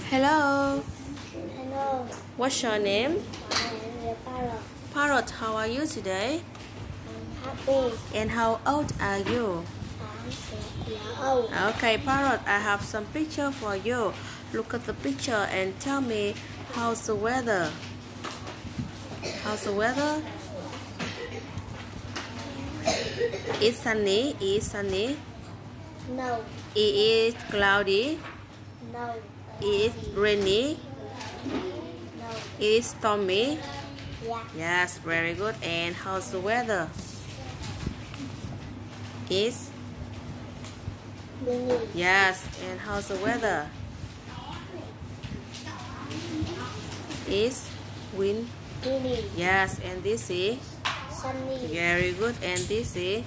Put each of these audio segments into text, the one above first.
Hello. Hello, What's your name? my name is Parrot. Parrot, how are you today? I'm happy. And how old are you? I'm 6 years old. Okay, Parrot, I have some picture for you. Look at the picture and tell me how's the weather? How's the weather? It's sunny. It's sunny. No, It is cloudy. no, It is rainy. no. It is stormy. Yeah, Yes, very good. And how's the weather? It's windy. yes. And how's the weather? It's wind. Windy. Yes. And this is Sunny. very good. And this is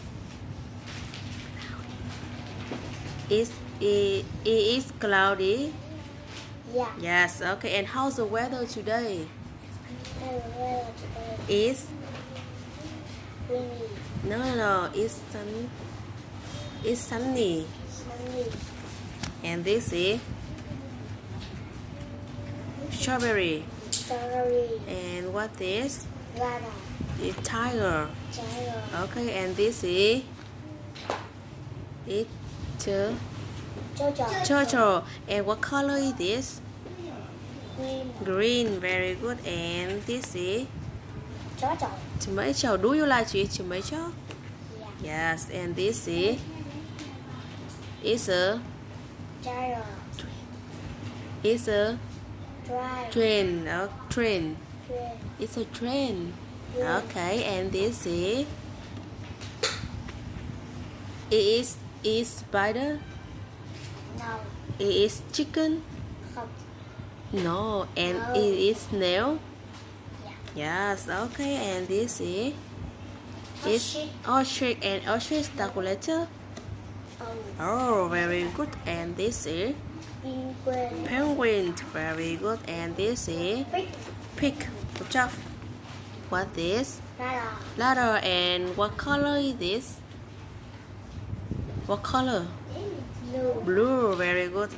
it is cloudy. Yeah. Yes. Okay. And how's the weather today? And the weather today It's windy. no. It's sun. It's sunny. Sunny. And this is strawberry. Strawberry. And what is? Banana. It's tiger. Tiger. Okay. And this is it's Jojo. turtle. And what color is this? Green. Green. Very good. And this is Jojo. tomato. Do you like to eat tomato? Yeah. Yes. And this is it's a Tiger. Dry. train. Train. Train. It's a train. Train. Okay. And this is is spider. No. It is chicken. Không. No. And No. it is snail. Yeah. Yes. Okay. And this is Ostrich. ostrich. And ostrich calculator. Oh. Oh, very good. And this is Penguin. penguin. Very good. And this is Pig. pig. Good job. What is Ladder. ladder? And what color is this? What color? Blue. Blue. Very good.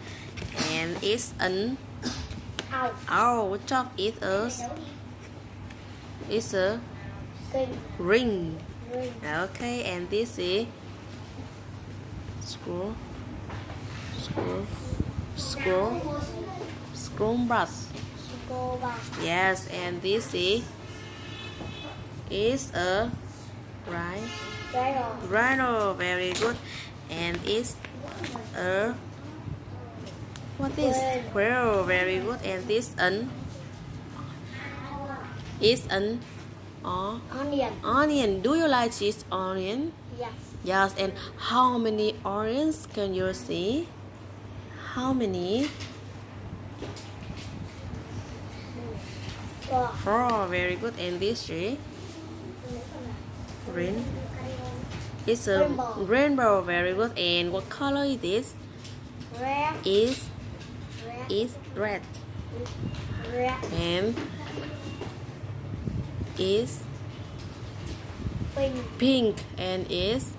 And it's an Owl. owl. Good job. It's a King. ring. Ring. Okay. And this is screw brush. Scuba. Yes. And this is a Gyro. rhino. Very good. And it's a what is Quail. squirrel. Very good. And this is an Onion. onion. Do you like this onion? Yes. Yes. And how many onions can you see? How many? 4. 4. Very good. And this is green. It's a Rainbow. rainbow. Very good. And what color is this? Red. Is Red. red. Red. And is Pink. pink. And is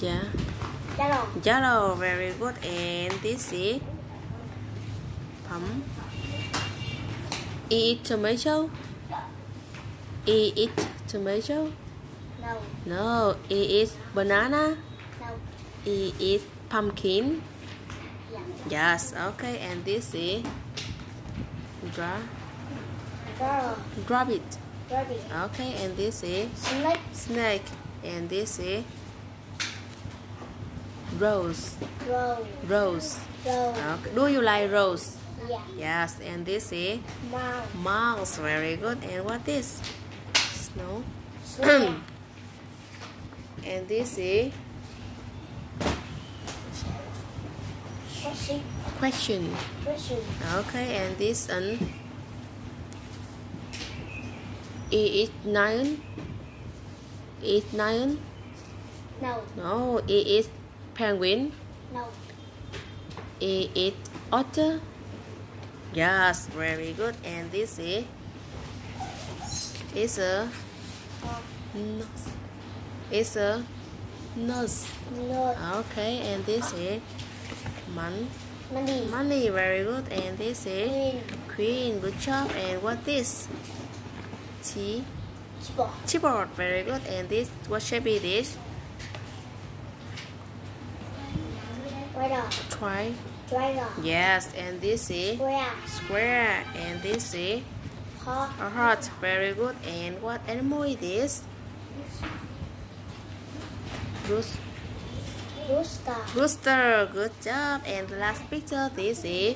Yellow. yellow. Very good. And this is plum. Eat tomato. Eat tomato. No. No. It is banana. No. It is pumpkin. Yeah. Yes. Okay. And this is Girl. rabbit. Rabbit. Okay. And this is Snake. snake. And this is rose. Rose. Rose. Rose. Okay. Do you like rose? Yeah. Yes. And this is Mouse. mouse. Very good. And what is snow? Snake. And this is question. Question. Okay. And this is lion. Is lion? No. No. It is penguin. No. It is otter. Yes. Very good. And this is a nose. It's a nose. Nose. Okay, and this is Money. Money, very good. And this is Queen. Queen, good job. And what this? T. Sport. Keyboard, very good. And this, what shape it is? Radar. Try. Dragon. Yes, and this is Square. square. And this is Heart. a heart, very good. And what animal it is? Rooster. Rooster, good job. And the last picture, this is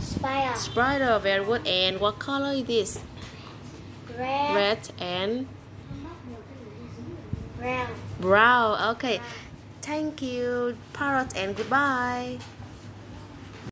Spider. spider, very good. And what color is this? Red. Red and Brown. brown. Okay, thank you, Parrot, and goodbye.